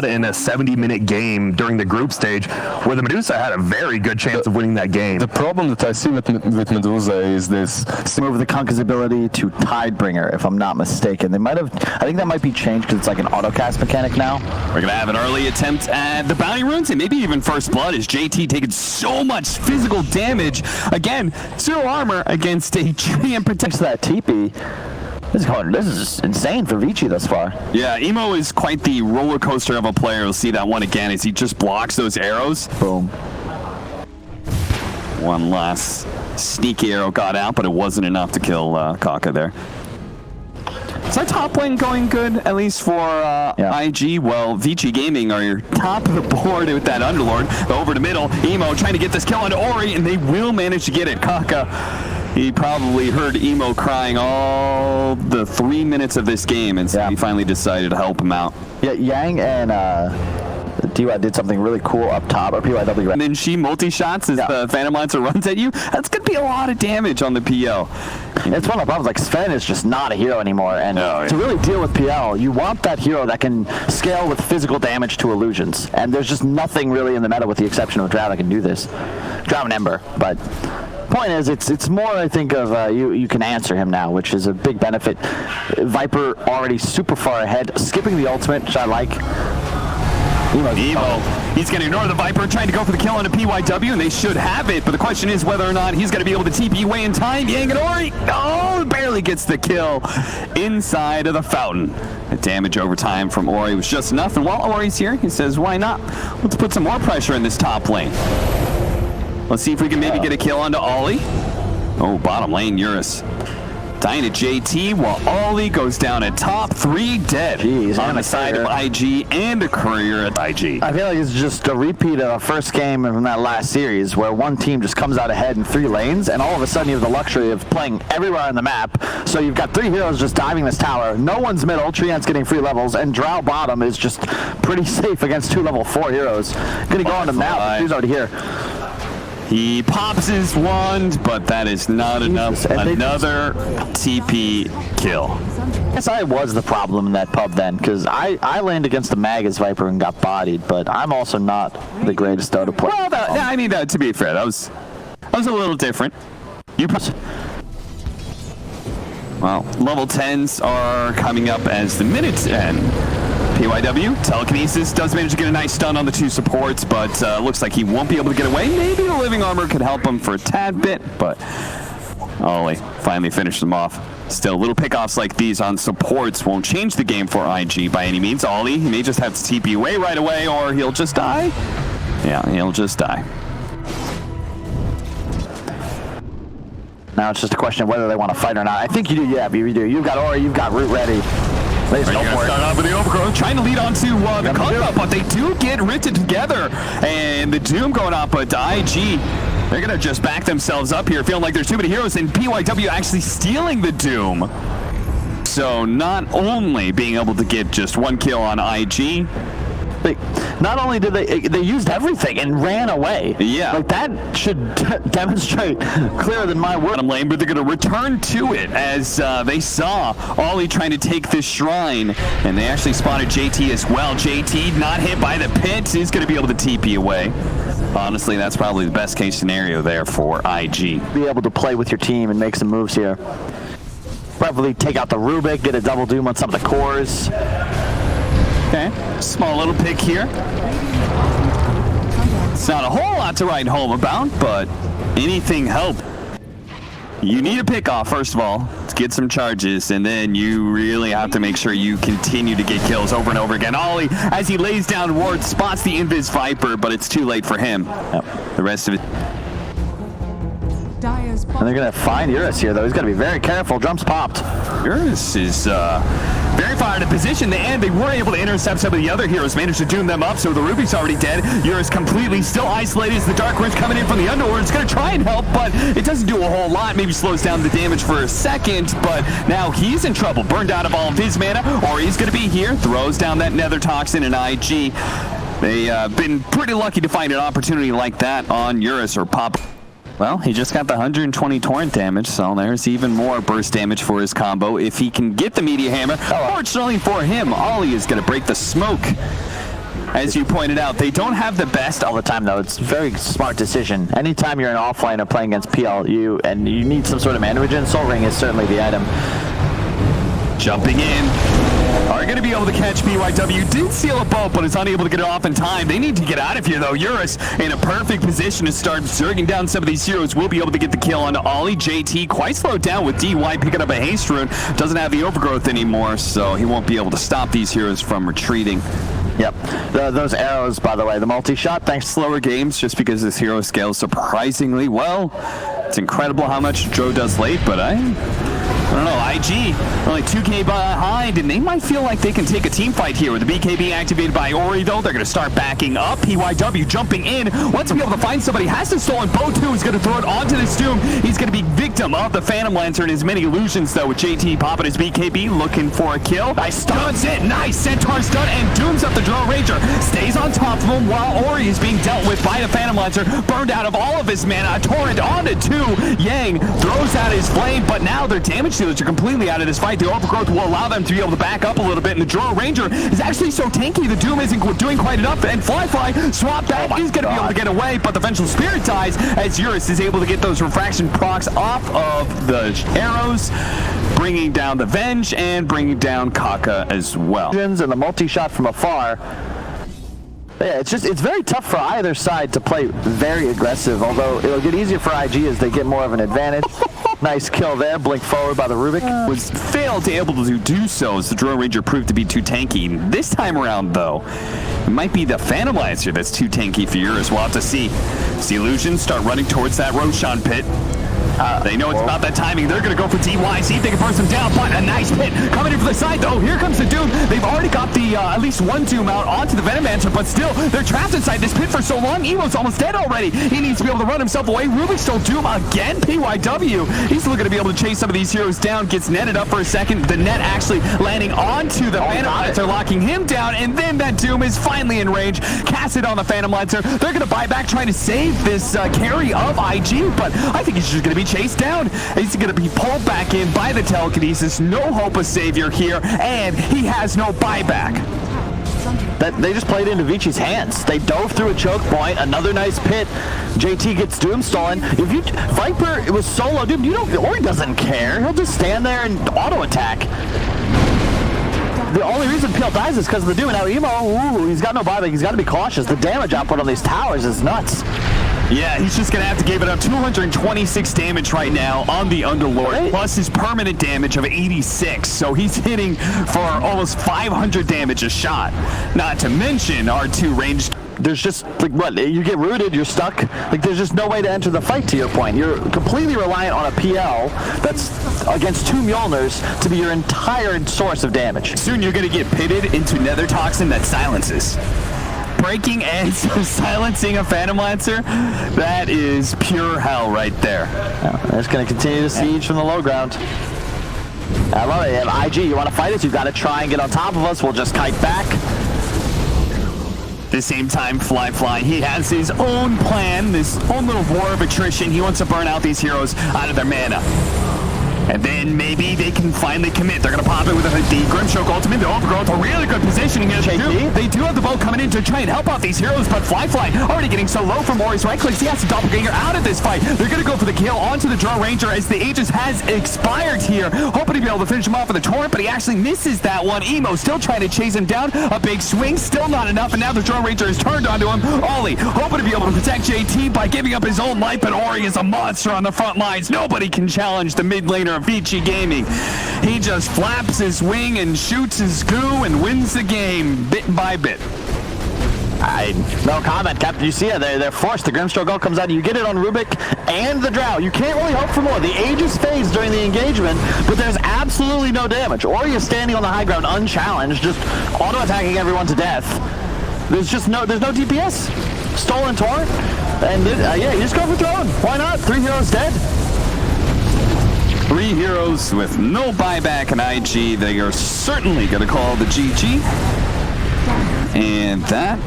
Dota in a 70-minute game during the group stage, where the Medusa had a very good chance of winning that game. The problem that I see with Medusa is this. Move the Kunkka's ability to Tidebringer, if I'm not mistaken. They might have, I think that might be changed because it's like an autocast mechanic now. We're going to have an early attempt at the bounty runes and maybe even first blood as JT taking so much physical damage. Again, 0 armor against a giant protects that TP. This is insane for Vici thus far. Yeah, Emo is quite the roller coaster of a player. We'll see that one again as he just blocks those arrows. Boom. One last sneaky arrow got out, but it wasn't enough to kill Kaka there. Is our top lane going good, at least for IG? Well, Vici Gaming are your top of the board with that Underlord. Over to middle, Emo trying to get this kill onto Ori, and they will manage to get it. Kaka, he probably heard Emo crying all the 3 minutes of this game, and so he finally decided to help him out. Yeah, Yang and DY did something really cool up top, or PYW. And then she multi-shots as the Phantom Lancer runs at you. That's going to be a lot of damage on the PL. It's one of the problems, like Sven is just not a hero anymore, and to really deal with PL, you want that hero that can scale with physical damage to illusions, and there's just nothing really in the meta with the exception of Drow that can do this. Drow and Ember, but point is, it's more, I think, of you can answer him now, which is a big benefit. Viper already super far ahead, skipping the ultimate, which I like. Emo, he's going to ignore the Viper, trying to go for the kill on a PYW, and they should have it, but the question is whether or not he's going to be able to TP away in time. Yang and Ori, barely gets the kill inside of the fountain. The damage over time from Ori was just enough, and while Ori's here, he says, why not? Let's put some more pressure in this top lane. Let's see if we can maybe get a kill onto Ollie. Oh, bottom lane, Eurus. Dying to JT while Ollie goes down at top. 3 dead. Jeez, on the side of IG and a courier at IG. I feel like it's just a repeat of the first game from that last series where one team just comes out ahead in 3 lanes, and all of a sudden you have the luxury of playing everywhere on the map. So you've got 3 heroes just diving this tower. No one's middle. Treant's getting free levels, and Drow bottom is just pretty safe against 2 level 4 heroes. Gonna go on him now. He's already here. He pops his wand, but that is not enough. Another TP kill. I guess I was the problem in that pub then, because I landed against the Magus Viper and got bodied, but I'm also not the greatest Dota player. Well, I mean, to be fair, that was a little different. Well, level 10s are coming up as the minutes end. PYW, Telekinesis does manage to get a nice stun on the 2 supports, but looks like he won't be able to get away. Maybe the Living Armor could help him for a tad bit, but Ollie finally finished them off. Still, little pickoffs like these on supports won't change the game for IG by any means. Ollie, he may just have to TP away right away, or he'll just die. Yeah, he'll just die. Now it's just a question of whether they want to fight or not. I think you do, yeah, you do. You've got Ori, you've got Root ready. Let's go for it. Start off with the overgrowth, trying to lead on to the Kunkka, but they do get ripped together. And the Doom going off, but IG, they're going to just back themselves up here, feeling like there's too many heroes, and PYW actually stealing the Doom. So not only being able to get just 1 kill on IG, not only did they used everything and ran away. Yeah. Like that should demonstrate clearer than my word. Bottom lane, but they're going to return to it as they saw Ollie trying to take this shrine, and they actually spotted JT as well. JT not hit by the pit. He's going to be able to TP away. Honestly, that's probably the best case scenario there for IG. Be able to play with your team and make some moves here. Probably take out the Rubik, get a double doom on some of the cores. Okay, small little pick here. It's not a whole lot to write home about, but anything helps. You need a pick off, first of all, to get some charges, and then you really have to make sure you continue to get kills over and over again. Ollie, as he lays down ward, spots the Invis Viper, but it's too late for him. The rest of it. And they're going to find Eurus here, though. He's got to be very careful. Drums popped. Eurus is very far out of position, and they were able to intercept some of the other heroes, managed to doom them up, so the Ruby's already dead. Eurus completely still isolated as the Dark Witch coming in from the Underworld. It's going to try and help, but it doesn't do a whole lot. Maybe slows down the damage for a second, but now he's in trouble. Burned out of all of his mana, or he's going to be here. Throws down that Nether Toxin and IG. They've been pretty lucky to find an opportunity like that on Eurus or Pop. Well, he just got the 120 torrent damage, so there's even more burst damage for his combo if he can get the Media Hammer. Fortunately for him, Ollie is going to break the smoke. As you pointed out, they don't have the best all the time, though. It's a very smart decision. Anytime you're in offlane or playing against PL, you need some sort of mana regen, Soul Ring is certainly the item. Jumping in. Are going to be able to catch BYW. Did seal a boat, but is unable to get it off in time. They need to get out of here, though. Eurus in a perfect position to start zerging down some of these heroes. Will be able to get the kill on Ollie. JT quite slowed down with DY picking up a haste rune. Doesn't have the overgrowth anymore, so he won't be able to stop these heroes from retreating. Yep. Those arrows, by the way, the multi-shot, thanks to slower games, just because this hero scales surprisingly well. It's incredible how much Dro does late, but I don't know, IG only 2k behind, and they might feel like they can take a team fight here with the BK being activated by Ori, though. They're going to start backing up. PYW jumping in. Wants to be able to find somebody. Has the stolen bow, too. He's going to throw it onto this Doom. He's going to be victim of the Phantom Lancer and his many illusions, though, with JT popping his BKB, looking for a kill. Nice stuns it. Nice Centaur stun, and Doom's up the Drone Ranger. Stays on top of him while Ori is being dealt with by the Phantom Lancer. Burned out of all of his mana. A torrent onto 2. Yang throws out his flame, but now their damage dealers are completely out of this fight. The overgrowth will allow them to be able to back up a little bit, and the Drone Ranger is actually so tanky, the Doom isn't doing quite enough, and Fly swap back is going to be able to get away, but the Vengeful Spirit dies as Eurus is able to get those refraction procs off of the arrows, bringing down the Venge and bringing down Kaka as well. And the multi-shot from afar. Yeah, it's very tough for either side to play very aggressive, although it'll get easier for IG as they get more of an advantage. Nice kill there, blink forward by the Rubik. Was failed to able to do so as the Drone Ranger proved to be too tanky. This time around, though, it might be the Phantom Lancer that's too tanky for Eurus. We'll have to see. See Illusions start running towards that Roshan pit. They know it's about that timing. They're going to go for DY, see if they can burst him down, but a nice pit coming in from the side, though. Here comes the Doom. They've already got the at least one Doom out onto the Venom Mancer, but still, they're trapped inside this pit for so long. Emo's almost dead already. He needs to be able to run himself away. Rubik still Doom again. PYW, he's looking to be able to chase some of these heroes down. Gets netted up for a second. The net actually landing onto the Phantom Lancer, locking him down, and then that Doom is finally in range. Cast it on the Phantom Lancer. They're going to buy back, trying to save this carry of IG, but I think he's just going to be chased down. He's going to be pulled back in by the telekinesis. No hope of savior here, and he has no buyback. They just played into Vici's hands. They dove through a choke point, another nice pit. JT gets Doom stolen. If you Viper, it was solo Doom. Ori doesn't care. He'll just stand there and auto attack. The only reason PL dies is because of the Doom. And now Emo, he's got no buyback. He's got to be cautious. The damage output on these towers is nuts. Yeah, he's just going to have to give it up. 226 damage right now on the Underlord, plus his permanent damage of 86. So he's hitting for almost 500 damage a shot. Not to mention our 2 ranged. There's just, like, what, you get rooted, you're stuck. Like, there's just no way to enter the fight, to your point. You're completely reliant on a PL that's against 2 Mjolnirs to be your entire source of damage. Soon you're going to get pitted into Nether Toxin that silences. Breaking and silencing a Phantom Lancer, that is pure hell right there. They're just going to continue to siege from the low ground. I love it. IG, you want to fight us? You got to try and get on top of us. We'll just kite back. At the same time, Fly, he has his own plan, this own little war of attrition. He wants to burn out these heroes out of their mana. And then maybe they can finally commit. They're going to pop it with the Grimstroke ultimate. The overgrowth, a really good positioning here. They do have the bow coming in to try and help out these heroes, but Fly already getting so low from Ori's right clicks. He has to doppelganger out of this fight. They're going to go for the kill onto the Drone Ranger as the Aegis has expired here. Hoping to be able to finish him off with a torrent, but he actually misses that one. Emo still trying to chase him down. A big swing, still not enough, and now the Drone Ranger is turned onto him. Ollie hoping to be able to protect JT by giving up his own life, but Ori is a monster on the front lines. Nobody can challenge the mid laner of Vici Gaming. He just flaps his wing and shoots his goo and wins the game bit by bit. No comment, Captain. You see it. They're forced. The Grimstroke Ult comes out. You get it on Rubik and the Drow. You can't really hope for more. The Aegis phase during the engagement, but there's absolutely no damage. Ori is standing on the high ground unchallenged, just auto-attacking everyone to death. There's no DPS. Stolen Torrent. And yeah, you just go for Throne. Why not? 3 heroes dead. 3 heroes with no buyback in IG. They are certainly going to call the GG. And that,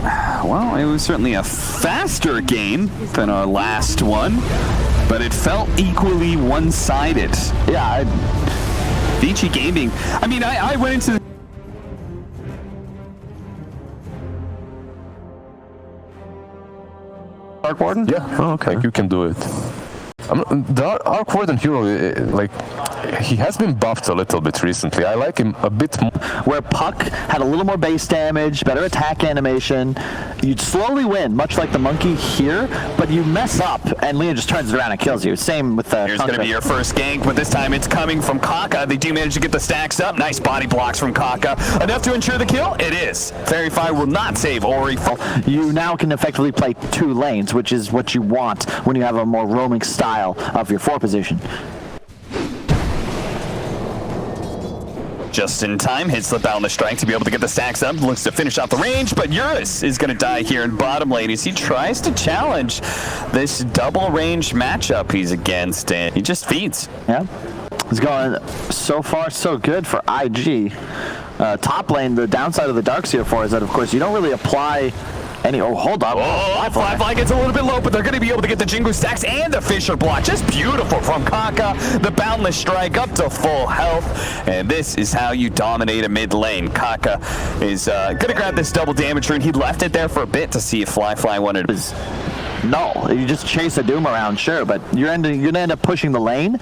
well, it was certainly a faster game than our last one, but it felt equally one-sided. Yeah. Vici Gaming, I mean, I went into Arc Warden? Yeah. Oh, okay. Like you can do it. The Arc Warden hero, like, he has been buffed a little bit recently. I like him a bit more. Where Puck had a little more base damage, better attack animation, you'd slowly win, much like the monkey here, but you mess up, and Leon just turns it around and kills you. Same with the Here's going to be your first gank, but this time it's coming from Kaka. They do manage to get the stacks up. Nice body blocks from Kaka. Enough to ensure the kill? It is. Fairy Fire will not save Ori. You now can effectively play 2 lanes, which is what you want when you have a more roaming style of your 4 position. Just in time, hits slip out on the strike to be able to get the stacks up. Looks to finish off the range, but Eurus is going to die here in bottom lane as he tries to challenge this double range matchup he's against, and he just feeds. Yeah, it's going so far so good for IG. Top lane, the downside of the Darkseer for is that, of course, you don't really apply any. Oh, hold up. Oh, Fly gets a little bit low, but they're going to be able to get the Jingu stacks and the Fisher block. Just beautiful from Kaka. The boundless strike up to full health. And this is how you dominate a mid lane. Kaka is going to grab this double damage rune. He left it there for a bit to see if Fly wanted to. No, you just chase a Doom around, sure, but you're going to end up pushing the lane,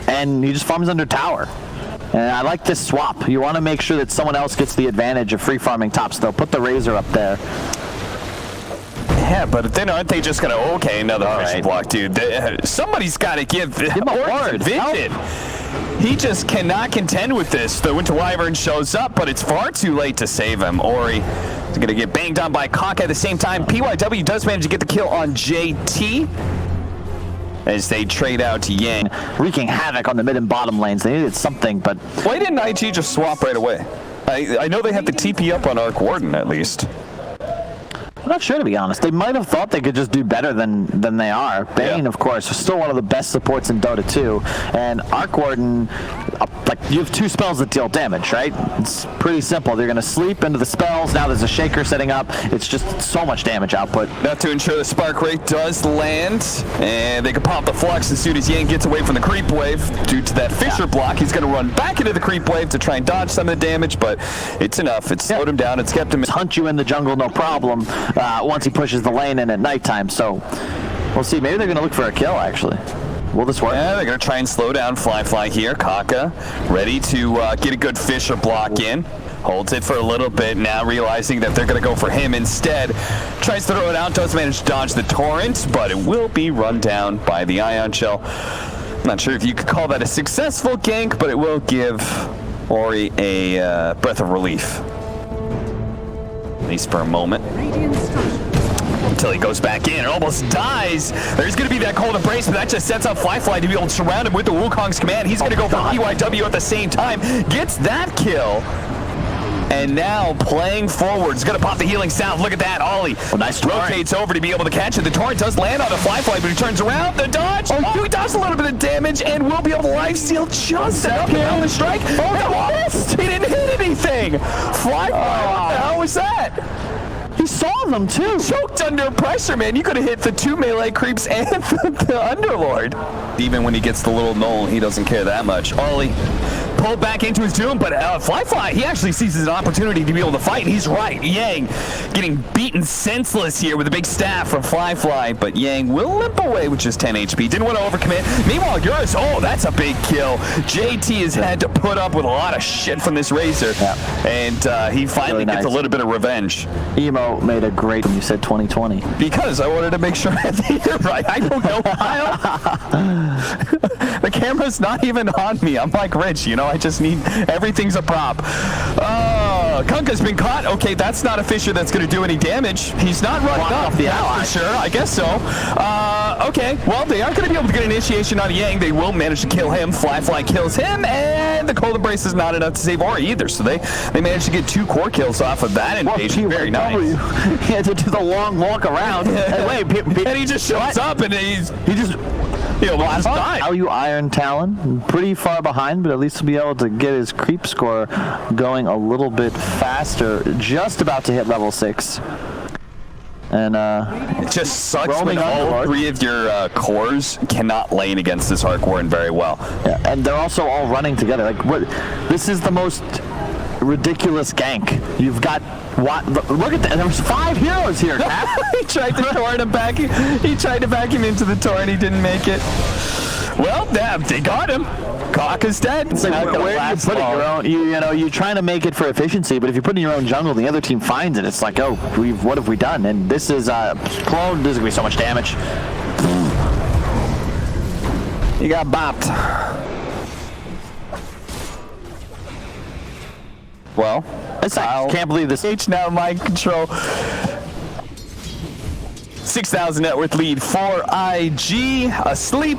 and he just farms under tower. And I like this swap. You want to make sure that someone else gets the advantage of free farming tops. They'll put the Razor up there. Yeah, but then aren't they just going to, okay, another Fisher block, dude. Somebody's got to give him a word. Vision. He just cannot contend with this. The Winter Wyvern shows up, but it's far too late to save him. Ori is going to get banged on by Kaka at the same time. PYW does manage to get the kill on JT as they trade out to Yang. Wreaking havoc on the mid and bottom lanes. They needed something, but why didn't IG just swap right away? I know they have the TP up on Arc Warden at least. I'm not sure, to be honest. They might have thought they could just do better than they are. Bane, of course, is still one of the best supports in Dota 2. And Arc Warden, like, you have 2 spells that deal damage, right? It's pretty simple. They're going to sleep into the spells. Now there's a Shaker setting up. It's just so much damage output. Enough to ensure the Spark Ray does land. And they can pop the Flux as soon as Yang gets away from the creep wave. Due to that Fisher block, he's going to run back into the creep wave to try and dodge some of the damage, but it's enough. It's slowed him down. It's kept him... Hunt you in the jungle, no problem. Once he pushes the lane in at nighttime, so we'll see. Maybe they're going to look for a kill, actually. Will this work? Yeah, they're going to try and slow down Fly here. Kaka ready to get a good Fisher block in. Holds it for a little bit, now realizing that they're going to go for him instead. Tries to throw it out, does manage to dodge the Torrent, but it will be run down by the Ion Shell. Not sure if you could call that a successful gank, but it will give Ori a breath of relief. At least for a moment. Until he goes back in and almost dies. There's going to be that cold embrace, but that just sets up Fly to be able to surround him with the Wukong's command. He's going to go for PYW at the same time. Gets that kill. And now playing forward. He's going to pop the healing salve. Look at that. Ollie nice rotates over to be able to catch it. The torrent does land on a Fly, but he turns around. The dodge. Oh, he does a little bit of damage and will be able to lifesteal just enough to down the strike. Oh, missed. He didn't hit anything. Fly, what the hell was that? He saw them too. Choked under pressure, man. You could have hit the 2 melee creeps and the Underlord. Even when he gets the little knoll, he doesn't care that much. Ollie pulled back into his doom, but Fly, he actually seizes an opportunity to be able to fight. He's right. Yang getting beaten senseless here with a big staff from Fly, but Yang will limp away with just 10 HP. Didn't want to overcommit. Meanwhile, Eurus, oh, that's a big kill. JT has had to put up with a lot of shit from this Razor, and he finally gets a little bit of revenge. Emo made a great when you said 2020. Because I wanted to make sure I had the year right. I don't know why. The camera's not even on me. I'm like Rich, you know, I just need, everything's a prop. Kunka's been caught. Okay, that's not a Fisher that's going to do any damage. He's not running up the ally. For sure, I guess so. Okay, well, they aren't going to be able to get initiation on Yang. They will manage to kill him. Fly kills him, and the Cold Embrace is not enough to save Ori either. So they managed to get 2 core kills off of that invasion. Very nice. He had to do the long walk around. And he just shows up, and he just... Value Iron Talon, pretty far behind, but at least he'll be able to get his creep score going a little bit faster. Just about to hit level 6. And it just sucks when all 3 of your cores cannot lane against this Arc Warden very well. Yeah, and they're also all running together. Like, what? This is the most ridiculous gank. You've got What? Look at that. There's 5 heroes here, Cap. He tried to torrent him back. He tried to back him into the torrent. He didn't make it. Well, they got him. Kaka's dead. It's like, where are you putting your own? You know, you're trying to make it for efficiency, but if you put in your own jungle, the other team finds it. It's like, oh, what have we done? And this is clone. This is gonna be so much damage. You got bopped. Well, I can't believe this. H now mind control. 6,000 net worth lead for IG. Asleep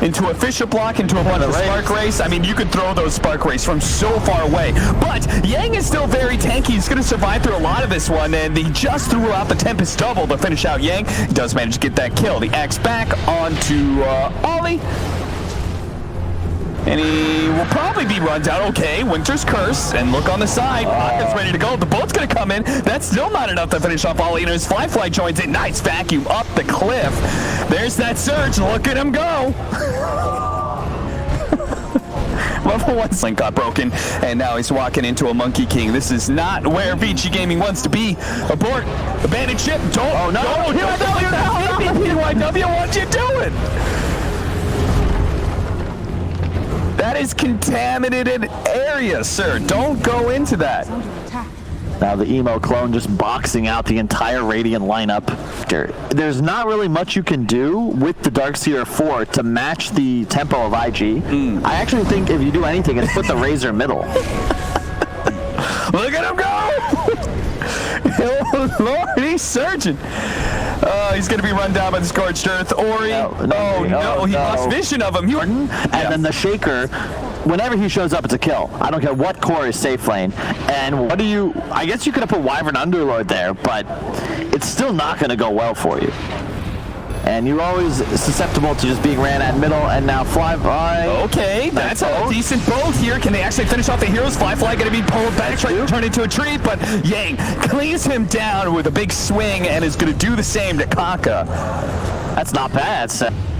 into a Fisher block, into a bunch of Spark Race. I mean, you could throw those Spark Race from so far away. But Yang is still very tanky. He's going to survive through a lot of this one, and he just threw out the Tempest double to finish out Yang. He does manage to get that kill. The X back onto Ollie. And he will probably be run down. Okay, Winter's Curse. And look on the side. Rocket's ready to go. The boat's going to come in. That's still not enough to finish off Ollie. And his Fly joins in. Nice vacuum up the cliff. There's that surge. Look at him go. Level 1 link got broken. And now he's walking into a Monkey King. This is not where Vici Gaming wants to be. Abort. Abandoned ship. Don't. PYW, what you doing? That is contaminated area, sir. Don't go into that. Now the emo clone just boxing out the entire Radiant lineup. There's not really much you can do with the Darkseer 4 to match the tempo of IG. I actually think if you do anything, it's put the Razor middle. Look at him go! Oh, Lord, he's surging. He's going to be run down by the Scorched Earth. Ori. No, he lost vision of him. And then the Shaker, whenever he shows up, it's a kill. I don't care what core is safe lane. And what do you... I guess you could have put Wyvern Underlord there, but it's still not going to go well for you. And you're always susceptible to just being ran at middle, and now Flyfly. Okay, that's a decent boat here. Can they actually finish off the heroes? Flyfly going to be pulled back, trying to turn into a tree, but Yang cleans him down with a big swing and is going to do the same to Kaka. That's not bad.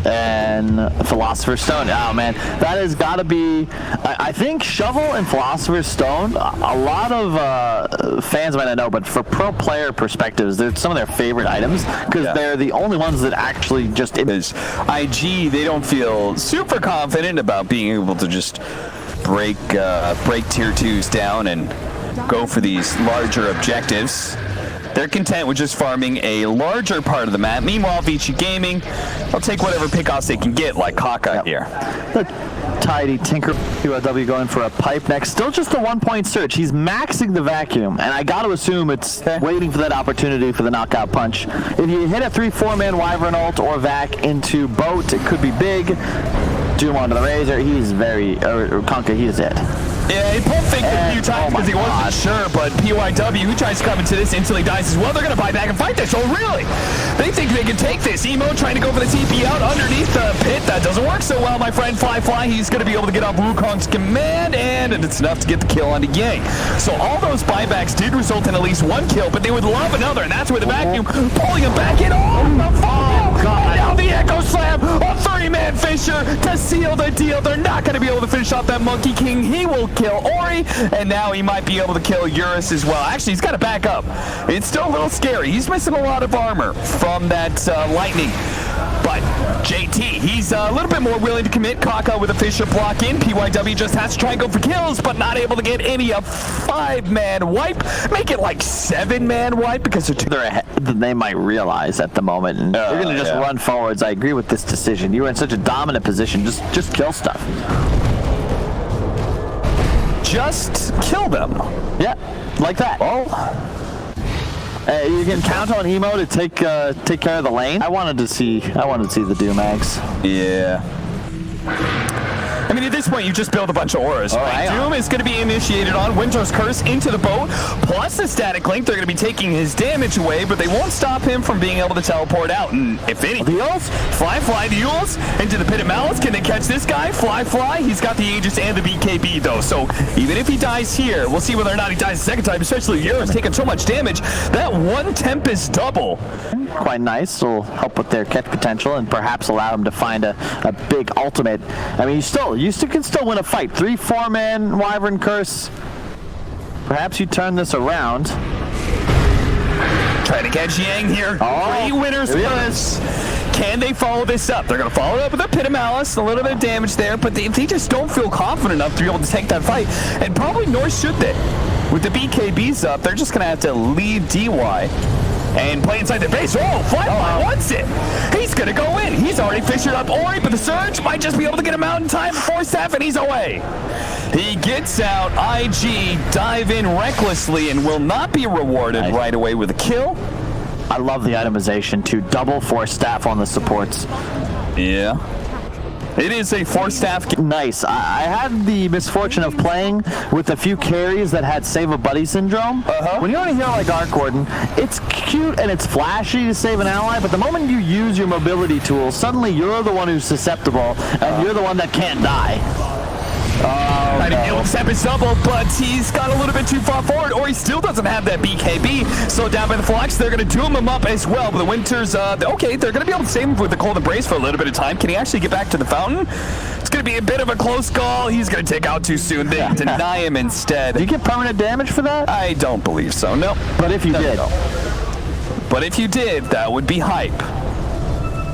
And Philosopher's Stone. Oh, man. That has got to be... I think Shovel and Philosopher's Stone, a lot of fans might not know, but for pro player perspectives, they're some of their favorite items because they're the only ones that actually just... IG, they don't feel super confident about being able to just break tier 2s down and go for these larger objectives. They're content with just farming a larger part of the map. Meanwhile, Vici Gaming, they'll take whatever pickoffs they can get, like Kaka here. The tidy Tinker PYW going for a pipe next. Still just a 1-point search. He's maxing the vacuum, and I got to assume it's waiting for that opportunity for the knockout punch. If you hit a 3-4-man Wyvern ult or vac into boat, it could be big. Doom onto the Razor. He's very... Conka, he is it. Yeah, he pulled fake a few times because he wasn't sure, but PYW, who tries to come into this, instantly dies as well. They're going to buy back and fight this. Oh, really? They think they can take this. Emo trying to go for the TP out underneath the pit. That doesn't work so well, my friend. Fly. He's going to be able to get off Wukong's command, and it's enough to get the kill onto Yang. So all those buybacks did result in at least 1 kill, but they would love another, and that's where the vacuum pulling him back in. Oh, the fall! And now the Echo Slam, a 3-man Fisher to seal the deal. They're not going to be able to finish off that Monkey King. He will kill Ori, and now he might be able to kill Eurus as well. Actually, he's got to back up. It's still a little scary. He's missing a lot of armor from that lightning. But JT, he's a little bit more willing to commit. Kaka with a Fisher block in. PYW just has to try and go for kills, but not able to get any. A 5-man wipe. Make it like 7-man wipe because they're ahead than they might realize at the moment. And you're going to just run forwards. I agree with this decision. You were in such a dominant position. Just kill stuff. Just kill them. Yeah, like that. Well, you can count on Emo to take care of the lane. I wanted to see the Doomags. Yeah. I mean, at this point, you just build a bunch of auras, right? Doom is going to be initiated on Winter's Curse into the boat, plus the Static Link. They're going to be taking his damage away, but they won't stop him from being able to teleport out. And if any, the Eels, Fly the Eels into the Pit of Malice. Can they catch this guy? Fly. He's got the Aegis and the BKB, though. So even if he dies here, we'll see whether or not he dies the second time, especially Eurus taking so much damage. That 1 Tempest double. Quite nice. Will help with their catch potential and perhaps allow them to find a big ultimate. I mean, you can still win a fight. 3-4-man Wyvern Curse. Perhaps you turn this around. Trying to catch Yang here. Oh, 3 winners for this. Can they follow this up? They're going to follow it up with a Pit of Malice, a little bit of damage there, but they just don't feel confident enough to be able to take that fight, and probably nor should they. With the BKBs up, they're just going to have to leave DY and play inside their base. Oh, Flyfly wants it. He's going to go in. He's already fished up Ori, but the Surge might just be able to get him out in time before Seth, and he's away. He gets out. IG dive in recklessly and will not be rewarded right away with a kill. I love the itemization too. Double force staff on the supports. Yeah. It is a 4-staff. Nice. I had the misfortune of playing with a few carries that had Save a Buddy syndrome. When you're on a hero like Arc Warden, it's cute and it's flashy to save an ally, but the moment you use your mobility tools, suddenly you're the one who's susceptible, and you're the one that can't die. Trying to deal with Tempest double, but he's got a little bit too far forward, or he still doesn't have that BKB. Slowed down by the Flux. They're going to doom him up as well, but the Winters, okay, they're going to be able to save him with the Cold Embrace for a little bit of time. Can he actually get back to the fountain? It's going to be a bit of a close call. He's going to take out too soon. They deny him instead. Do you get permanent damage for that? I don't believe so, no. But if you did. No. But if you did, that would be hype.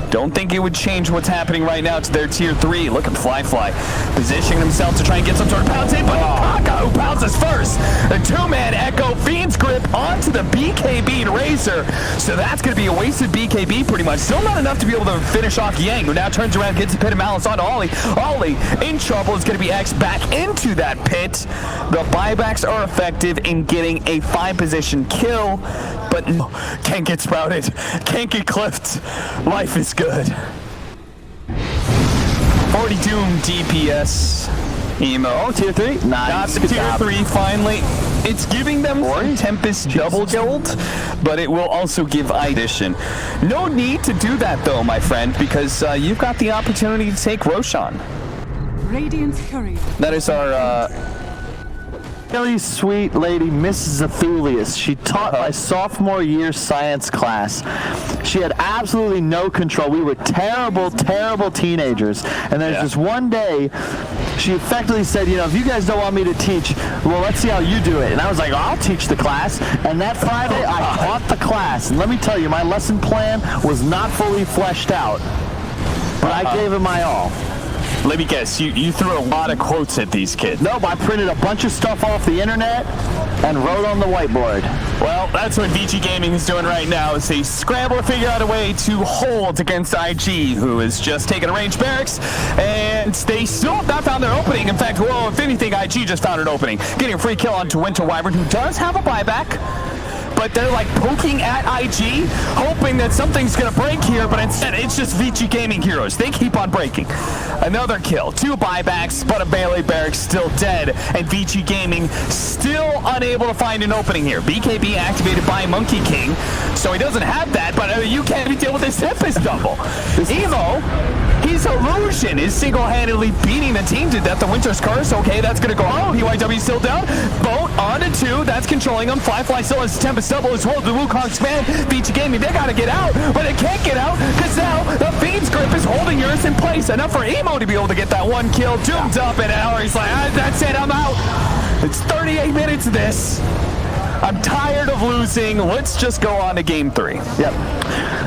Don't think it would change what's happening right now to their tier 3. Look at Flyfly positioning himself to try and get some sort of pounce in, but Paka who pounces first. The 2-man Echo Fiend's Grip onto the BKB Razor. So that's going to be a wasted BKB pretty much. Still not enough to be able to finish off Yang, who now turns around, gets a Pit of Malice on Ollie. Ollie in trouble, is going to be X back into that pit. The buybacks are effective in getting a 5-position kill, but no, can't get sprouted, can't get clipped. Life is good. 40 Doom DPS. Emo. Oh, tier 3? Got the tier 3 finally. It's giving them some Tempest double guild, but it will also give addition. No need to do that though, my friend, because you've got the opportunity to take Roshan. Radiant's courier. That is our Really sweet lady, Mrs. Athulius. She taught my sophomore year science class. She had absolutely no control. We were terrible, terrible teenagers. And there's just one day, she effectively said, you know, if you guys don't want me to teach, well, let's see how you do it. And I was like, I'll teach the class. And that Friday, I taught the class. And let me tell you, my lesson plan was not fully fleshed out. But I gave it my all. Let me guess, you threw a lot of quotes at these kids. Nope, I printed a bunch of stuff off the internet and wrote on the whiteboard. Well, that's what Vici Gaming is doing right now, is they scramble to figure out a way to hold against IG, who is just taking a range barracks, and they still have not found their opening. In fact, well, if anything, IG just found an opening. Getting a free kill onto Winter Wyvern, who does have a buyback. But they're like poking at IG, hoping that something's going to break here, but instead it's just Vici Gaming heroes. They keep on breaking. Another kill, 2 buybacks, but a melee barracks still dead, and Vici Gaming still unable to find an opening here. BKB activated by Monkey King, so he doesn't have that, but you can't even deal with this Tempest double. Evo, his illusion is single-handedly beating the team to death. The Winter's Curse, okay, that's going to go out. PYW still down. Boat on to 2, that's controlling him. Flyfly still has Tempest double as well. The Wukong's fan, Vici Gaming, they got to get out, but they can't get out because now the Fiend's Grip is holding yours in place. Enough for Emo to be able to get that 1 kill. Doomed up, and now he's like, that's it, I'm out. It's 38 minutes of this. I'm tired of losing. Let's just go on to game 3. Yep.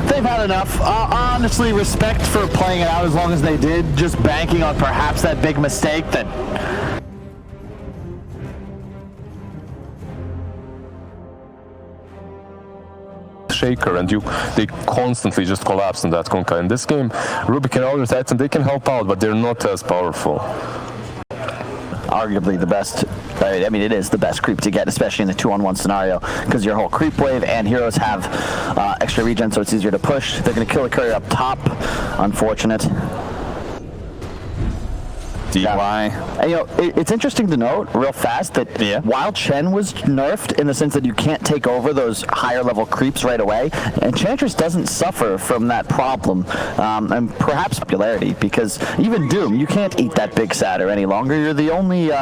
They've had enough. Honestly, respect for playing it out as long as they did, just banking on perhaps that big mistake that... Shaker, and they constantly just collapse in that Konka. In this game, Rubik and other Titan, they can help out, but they're not as powerful. Arguably the best, I mean, it is the best creep to get, especially in the 2-on-1 scenario, because your whole creep wave and heroes have extra regen, so it's easier to push. They're going to kill the courier up top. Unfortunate. DY. And, you know, it's interesting to note real fast that while Chen was nerfed in the sense that you can't take over those higher level creeps right away, Enchantress doesn't suffer from that problem, and perhaps popularity, because even Doom, you can't eat that big satyr any longer. You're the only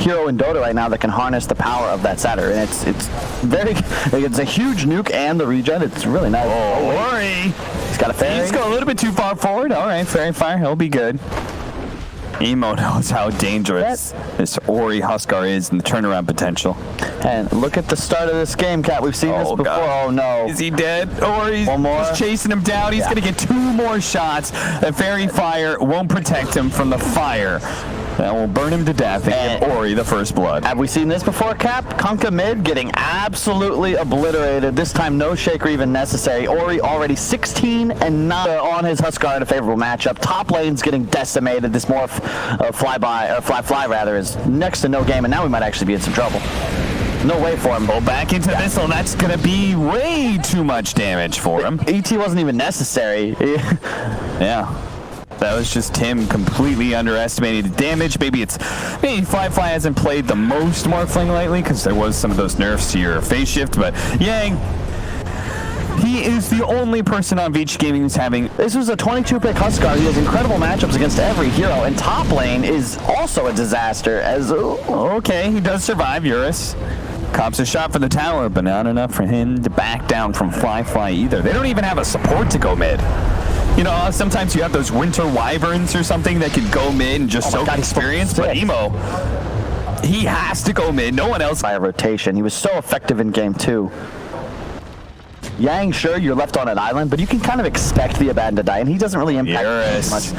hero in Dota right now that can harness the power of that satyr, and it's very, it's a huge nuke and the regen. It's really nice. Oh, Ori! He's got a fairy. He's going a little bit too far forward. All right, fairy fire, he'll be good. Emo knows how dangerous this Ori Huskar is and the turnaround potential. And look at the start of this game, Kat. We've seen this before. God. Oh, no. Is he dead? Or he's One more. just chasing him down. He's going to get 2 more shots. The Fairy Fire won't protect him from the fire. That will burn him to death and give Ori the first blood. Have we seen this before, Cap? Kunkka mid getting absolutely obliterated. This time, no shaker even necessary. Ori already 16 and 9 on his Huskar in a favorable matchup. Top lane's getting decimated. This morph fly rather is next to no game, and now we might actually be in some trouble. No way for him. Go back into this one. That's going to be way too much damage for him. ET wasn't even necessary. Yeah. That was just him completely underestimating the damage. Maybe Fly hasn't played the most Morphling lately because there was some of those nerfs to your phase shift, but Yang, he is the only person on Vici Gaming who's having... This was a 22-pick Huskar. He has incredible matchups against every hero, and top lane is also a disaster as... Okay, he does survive, Eurus. Cops a shot for the tower, but not enough for him to back down from Fly either. They don't even have a support to go mid. You know, sometimes you have those winter wyverns or something that can go mid and just soak experience, but Emo, he has to go mid. No one else. By a rotation. He was so effective in game 2. Yang, sure, you're left on an island, but you can kind of expect the Abaddon to die, and he doesn't really impact much.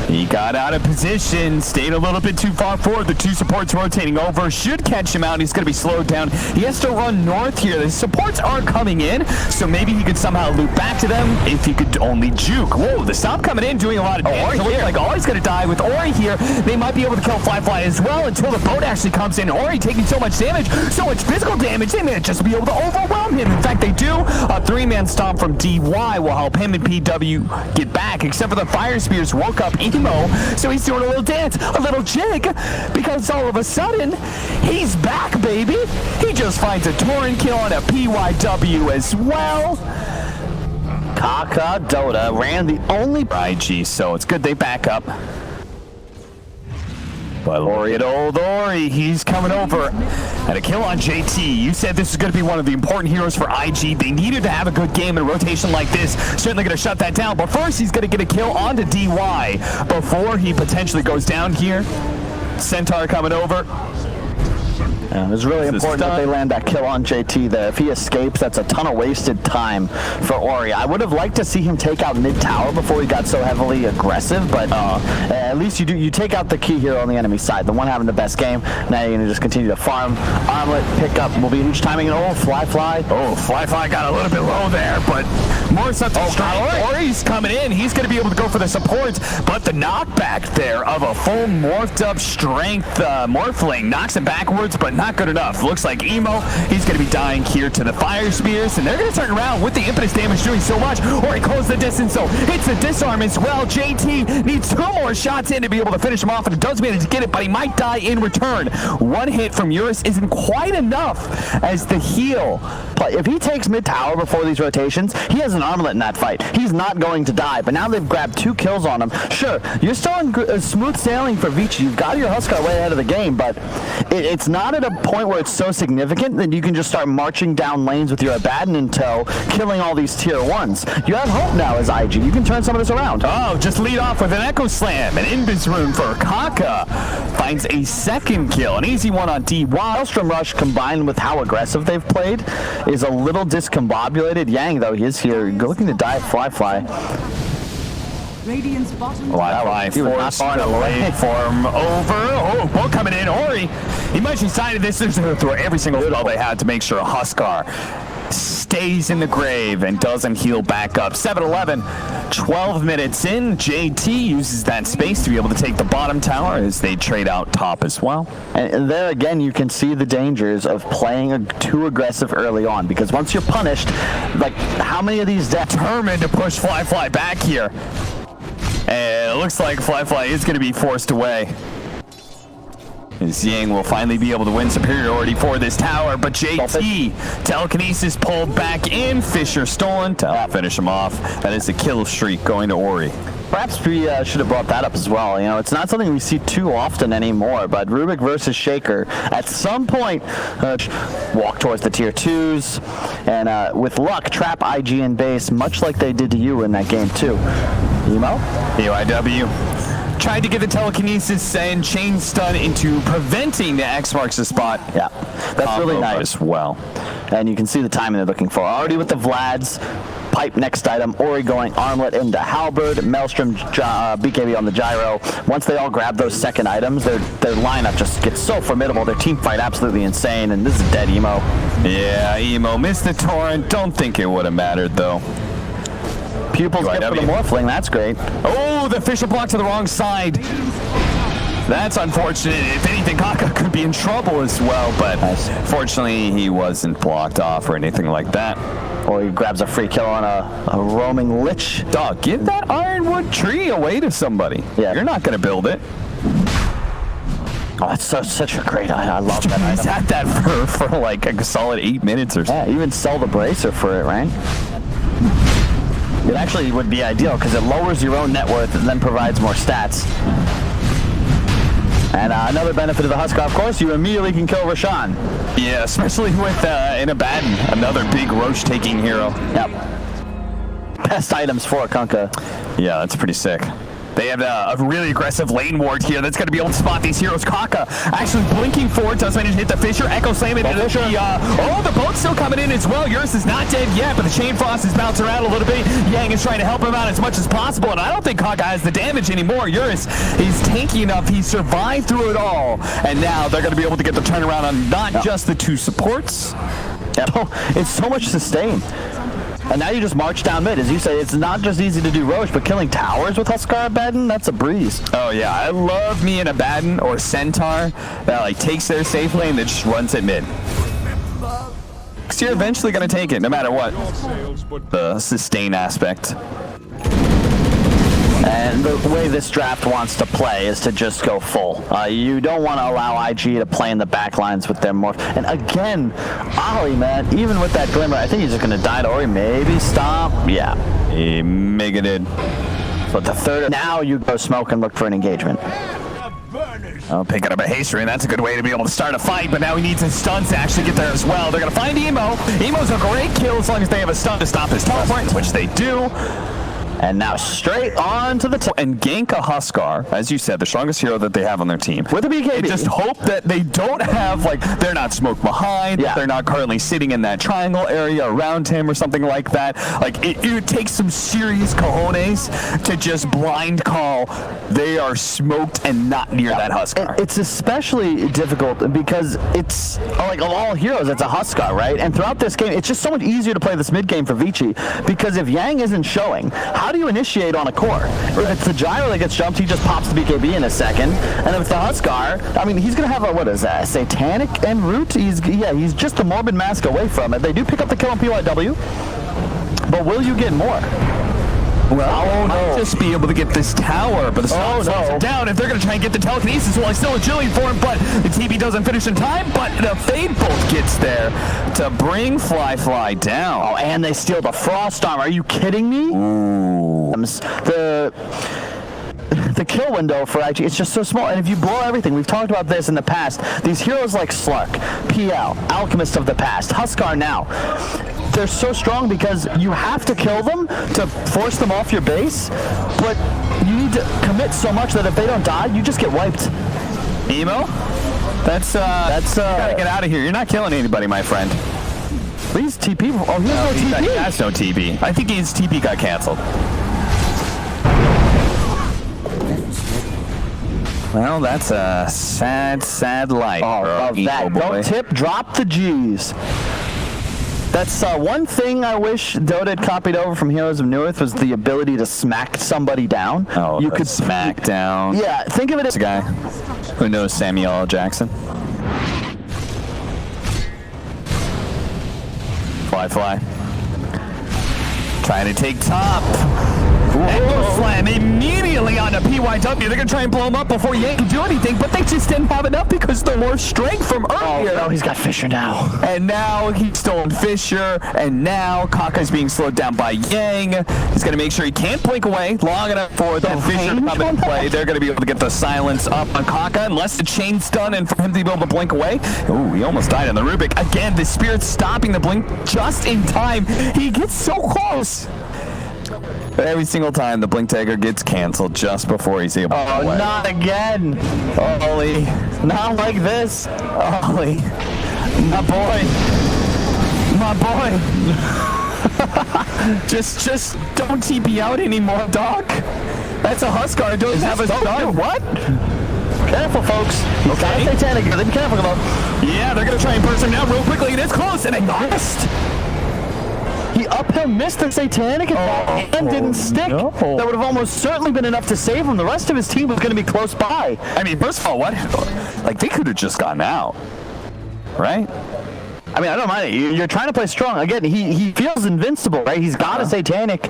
He got out of position, stayed a little bit too far forward. The 2 supports rotating over, should catch him out. He's going to be slowed down. He has to run north here. The supports aren't coming in, so maybe he could somehow loop back to them if he could only juke. Whoa, the stop coming in, doing a lot of damage. It looks like Ori's going to die. With Ori here, they might be able to kill Fly as well until the boat actually comes in. Ori taking so much damage, so much physical damage, they may just be able to overwhelm him. In fact, they do. A 3-man stomp from DY will help him and PW get back, except for the Fire Spears woke up Emo, so he's doing a little dance, a little jig, because all of a sudden, he's back, baby. He just finds a Torrent kill on a PYW as well. Kaka Dota ran the only IG, so it's good they back up. But Ori at old Ori, he's coming over. And a kill on JT. You said this is going to be one of the important heroes for IG. They needed to have a good game in a rotation like this. Certainly going to shut that down. But first, he's going to get a kill onto DY before he potentially goes down here. Centaur coming over. Yeah, it's really important that they land that kill on JT there. If he escapes, that's a ton of wasted time for Ori. I would have liked to see him take out mid-tower before he got so heavily aggressive, but at least you take out the key hero on the enemy side, the one having the best game. Now you're going to just continue to farm. Armlet pick up will be huge timing. Oh, Fly. Oh, Fly got a little bit low there, but more something strong. Ori's coming in. He's going to be able to go for the support, but the knockback there of a full morphed up strength Morphling knocks him backwards, but not good enough. Looks like Emo, he's going to be dying here to the Fire Spears, and they're going to turn around with the impetus damage doing so much. Ori closed the distance, so it's a disarm as well. JT needs 2 more shots in to be able to finish him off, and it does manage to get it, but he might die in return. 1 hit from Eurus isn't quite enough as the heal. If he takes mid-tower before these rotations, he has an armlet in that fight. He's not going to die, but now they've grabbed 2 kills on him. Sure, you're still in smooth sailing for Vici. You've got your Huskar way ahead of the game, but it's not at a point where it's so significant that you can just start marching down lanes with your Abaddon in tow, killing all these tier 1s. You have hope now as IG. You can turn some of this around. Oh, just lead off with an Echo Slam. An Invis rune for Kaka. Finds a 2nd kill. An easy one on DY. Maelstrom Rush combined with how aggressive they've played is a little discombobulated. Yang, though, he is here looking to die Fly. Radiant's bottom Fly forced the lane form over. Oh, boat coming in. Ori, he might have decided this is going to throw every single spell they had to make sure Huskar stays in the grave and doesn't heal back up. 7-11, 12 minutes in. JT uses that space to be able to take the bottom tower as they trade out top as well. And there again, you can see the dangers of playing too aggressive early on, because once you're punished, like how many of these determined to push Fly back here. And it looks like Fly is going to be forced away. As Yang will finally be able to win superiority for this tower, but JT, telekinesis pulled back in, Fisher stolen to finish him off. That is the kill streak going to Ori. Perhaps we should have brought that up as well. You know, it's not something we see too often anymore, but Rubik versus Shaker, at some point, walk towards the tier 2s, and with luck, trap IG in base, much like they did to you in that game too. Emo? PYW Tried to get the telekinesis and chain stun into preventing the X marks the spot. Yeah, that's really nice as well. And you can see the timing they're looking for. Already with the Vlads, pipe next item, Ori going armlet into halberd, Maelstrom, BKB on the gyro. Once they all grab those second items, their lineup just gets so formidable. Their team fight absolutely insane, and this is dead emo. Yeah, emo missed the torrent. Don't think it would have mattered though. Pupils get for the Morphling, that's great. Oh, the Fisher block to the wrong side. That's unfortunate. If anything, Kaka could be in trouble as well, but fortunately he wasn't blocked off or anything like that. Or he grabs a free kill on a roaming Lich. Dog, give that Ironwood tree away to somebody. Yeah. You're not going to build it. Oh, that's such a great item. I love that He's item. had that for like a solid 8 minutes or so. Yeah, even sell the bracer for it, right? It actually would be ideal because it lowers your own net worth and then provides more stats. And another benefit of the Huskar, of course, you immediately can kill Roshan. Yeah, especially with in Abaddon, another big roach-taking hero. Yep. Best items for Kunkka. Yeah, that's pretty sick. They have a really aggressive lane ward here that's going to be able to spot these heroes. Kaka actually blinking forward, does manage to hit the Fisher. Echo Slam into the the boat's still coming in as well. Eurus is not dead yet, but the Chain Frost is bouncing around a little bit. Yang is trying to help him out as much as possible, and I don't think Kaka has the damage anymore. Eurus is tanky enough. He survived through it all, and now they're going to be able to get the turnaround on not just the two supports. Yep. It's so much sustain. And now you just march down mid. As you say, it's not just easy to do Roche, but killing towers with Huskar Abaddon, that's a breeze. Oh yeah, I love me an Abaddon or Centaur that like takes their safe lane that just runs it mid. Because you're eventually going to take it, no matter what. The sustain aspect. And the way this draft wants to play is to just go full. You don't want to allow IG to play in the back lines with their morph. And again, Ollie, man, even with that glimmer, I think he's just going to die to Ori. Maybe stop. Yeah. He mega did. But the third, now you go smoke and look for an engagement. Oh, picking up a haste ring. That's a good way to be able to start a fight, but now he needs his stuns to actually get there as well. They're going to find Emo. Emo's a great kill as long as they have a stun to stop his teleport, which they do. And now straight on to the top. And gank a Huskar, as you said, the strongest hero that they have on their team. With a BKB. Just hope that they don't have, like, they're not smoked behind, they're not currently sitting in that triangle area around him or something like that. Like, it would take some serious cojones to just blind call they are smoked and not near that Huskar. It's especially difficult because it's, like, of all heroes, it's a Huskar, right? And throughout this game, it's just so much easier to play this mid game for Vici because if Yang isn't showing, how do you initiate on a core? If it's the gyro that gets jumped, he just pops the BKB in a second. And if it's the Huskar, I mean, he's going to have a, what is that, Satanic en route? He's just a Morbid Mask away from it. They do pick up the kill on PYW, but will you get more? Well, might just be able to get this tower, but the slows are down. If they're going to try and get the telekinesis, well, it's still agility for him, but the TB doesn't finish in time, but the Fade Bolt gets there to bring Fly down. Oh, and they steal the Frost Arm. Are you kidding me? Ooh. The kill window for IG, it's just so small. And if you blow everything, we've talked about this in the past, these heroes like Slark, PL, Alchemist of the past, Huskar now, they're so strong because you have to kill them to force them off your base, but you need to commit so much that if they don't die, you just get wiped. Emo? That's you gotta get out of here. You're not killing anybody, my friend. Please TP. Oh, he has no TP. He has no TP. I think his TP got canceled. Well, that's a sad life. Oh, love that. Don't tip, drop the G's. That's one thing I wish Dota had copied over from Heroes of Newerth was the ability to smack somebody down. Oh, you could smack down. Yeah, think of it as a guy who knows Samuel L. Jackson. Fly. Trying to take top. Echo Slam immediately onto PYW. They're going to try and blow him up before Yang can do anything, but they just didn't have enough because of the more strength from earlier. Oh, no, he's got Fisher now. And now he's stolen Fisher, and now Kaka's being slowed down by Yang. He's going to make sure he can't blink away long enough for the Fisher to come into play. They're going to be able to get the silence up on Kaka, unless the chain's done, and for him to be able to blink away. Ooh, he almost died on the Rubik. Again, the Spirit's stopping the blink just in time. He gets so close. Every single time the Blink Dagger gets canceled just before he's able to Oh, play. not again. Ollie. Not like this. Ollie. My boy. My boy. just don't TP out anymore, Doc. That's a Huskar. Don't have a stun. What? Careful, folks. Okay. Satanic. Be careful, though. Yeah, they're going to try and burst him down real quickly, and it's close, and it missed. He uphill missed the Satanic and didn't stick. No. That would have almost certainly been enough to save him. The rest of his team was going to be close by. I mean, first of all, what? Like, they could have just gotten out. Right? I mean, I don't mind it. You're trying to play strong. Again, he feels invincible, right? He's got a Satanic.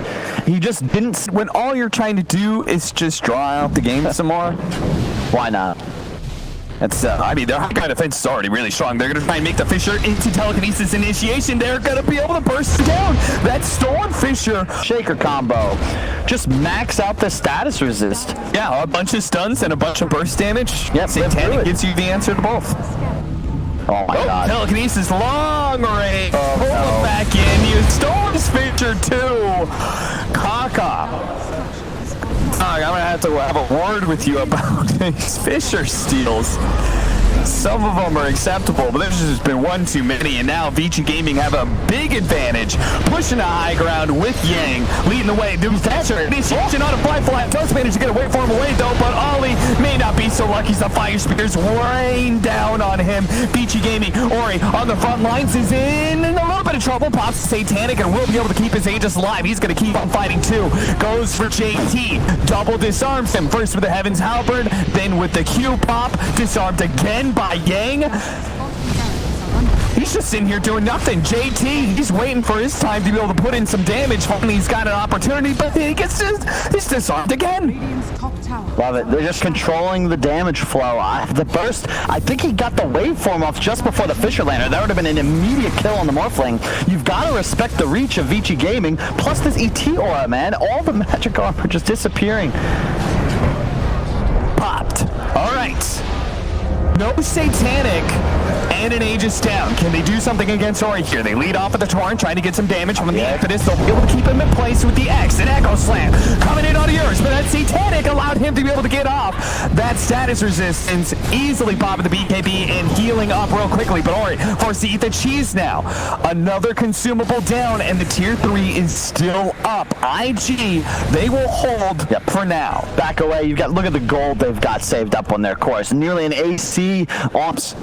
He just didn't. When all you're trying to do is just draw out the game some more. Why not? That's, I mean, their Hawkeye defense is already really strong. They're going to try and make the Fissure into telekinesis initiation. They're going to be able to burst down that Storm Fissure. Shaker combo. Just max out the status resist. Yeah, a bunch of stuns and a bunch of burst damage. Yep, Satanic gives you the answer to both. Oh my god. Telekinesis, long range. Pull it back in. You Storm's Fissure too. Kaka. I'm going to have a word with you about these Fissure steals. Some of them are acceptable, but there's just been one too many, and now Vici Gaming have a big advantage, pushing a high ground with Yang, leading the way. Thatcher initiation on a fly. Does manage to get away from him away, though, but Ollie may not be so lucky. The Fire Spears rain down on him. Vici Gaming, Ori on the front lines is in a little bit of trouble. Pops Satanic and will be able to keep his Aegis alive. He's going to keep on fighting, too. Goes for JT. Double disarms him. First with the Heaven's Halberd, then with the Q pop. Disarmed again by Yang. He's just sitting here doing nothing. JT, he's waiting for his time to be able to put in some damage. Finally, he's got an opportunity, but he gets he's disarmed again. Radiant's top tower. Love it. They're just controlling the damage flow. The burst, I think he got the waveform off just before the Fissure Lander. That would have been an immediate kill on the Morphling. You've got to respect the reach of Vici Gaming, plus this ET aura, man. All the magic armor just disappearing. Popped. All right. No Satanic and an Aegis down. Can they do something against Ori here? They lead off with the Torrent, trying to get some damage from the Impetus. They'll be able to keep him in place with the X and Echo Slam. Coming in on yours, but that Satanic allowed him to be able to get off that status resistance, easily popping the BKB and healing up real quickly. But Ori forced to eat the cheese now. Another consumable down, and the tier 3 is still up. IG, they will hold for now. Back away. You've got, look at the gold they've got saved up on their course. Nearly an AC ops.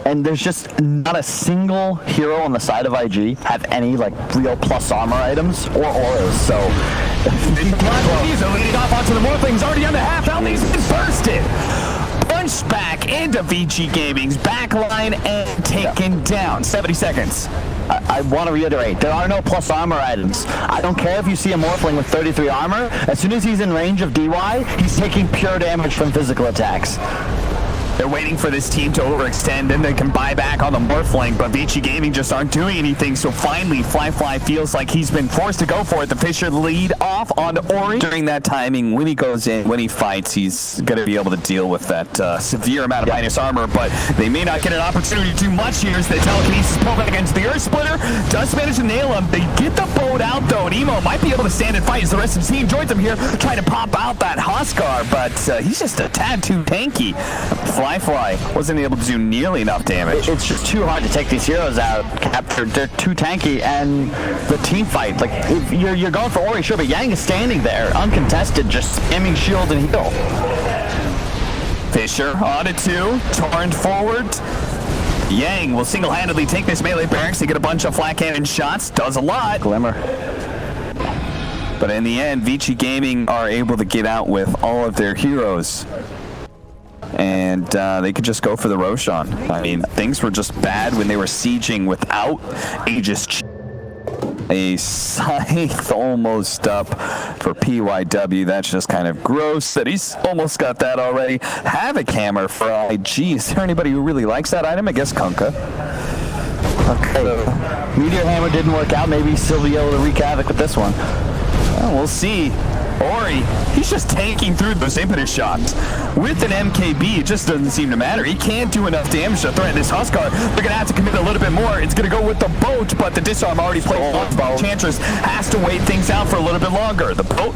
And there's just not a single hero on the side of IG have any like real plus armor items or auras. So he's leading off onto the Morphlings, already on the half. He's been bursted. Punched back into Vici Gaming's backline and taken down. 70 seconds. I want to reiterate, there are no plus armor items. I don't care if you see a Morphling with 33 armor. As soon as he's in range of DY, he's taking pure damage from physical attacks. They're waiting for this team to overextend, and they can buy back on the Morphling, but Vici Gaming just aren't doing anything, so finally Fly feels like he's been forced to go for it. The Fissure lead off on Ori. During that timing, when he goes in, when he fights, he's going to be able to deal with that severe amount of minus armor, but they may not get an opportunity to do much here as the telekinesis pull back against the Earth Splitter. Does manage to nail him. They get the boat out, though, and Emo might be able to stand and fight as the rest of the team joins him here, trying to pop out that Huskar, but he's just a tad too tanky. Fly wasn't able to do nearly enough damage. It's just too hard to take these heroes out. Captured. They're too tanky, and the team fight. Like if you're going for Ori, sure, but Yang is standing there, uncontested, just spamming shield and heal. Fissure on it too. Torrent forward. Yang will single-handedly take this melee barracks to get a bunch of flat cannon shots. Does a lot. Glimmer. But in the end, Vici Gaming are able to get out with all of their heroes. And they could just go for the Roshan. I mean, things were just bad when they were sieging without Aegis. A Scythe almost up for PYW. That's just kind of gross that he's almost got that already. Havoc Hammer for IG. Is there anybody who really likes that item? I guess Kunkka. Okay. Meteor Hammer didn't work out. Maybe he'll be able to wreak havoc with this one. Well, we'll see. Ori, he's just tanking through those impetus shots. With an MKB, it just doesn't seem to matter. He can't do enough damage to threaten this Huskar. They're going to have to commit a little bit more. It's going to go with the boat, but the disarm already played. Enchantress has to wait things out for a little bit longer. The boat,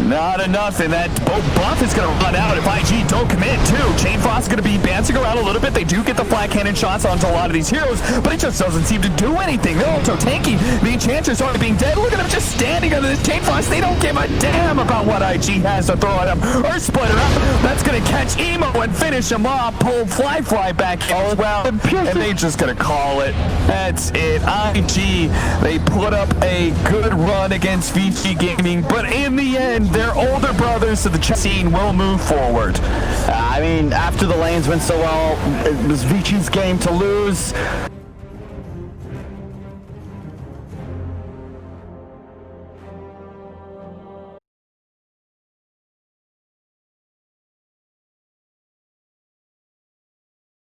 not enough, and that boat buff is going to run out if IG don't commit too. Chain Frost is going to be bouncing around a little bit. They do get the flat cannon shots onto a lot of these heroes, but it just doesn't seem to do anything. They're also tanky. The Enchantress already being dead. Look at them just standing under this Chain Frost. They don't give a damn about what IG has to throw at them or split her up. That's going to catch Emo and finish him off. Pull Fly back in as well, and they just going to call it. That's it. IG, they put up a good run against Vici Gaming, but in the end, their older brothers to the scene will move forward. I mean, after the lanes went so well, it was Vici's game to lose.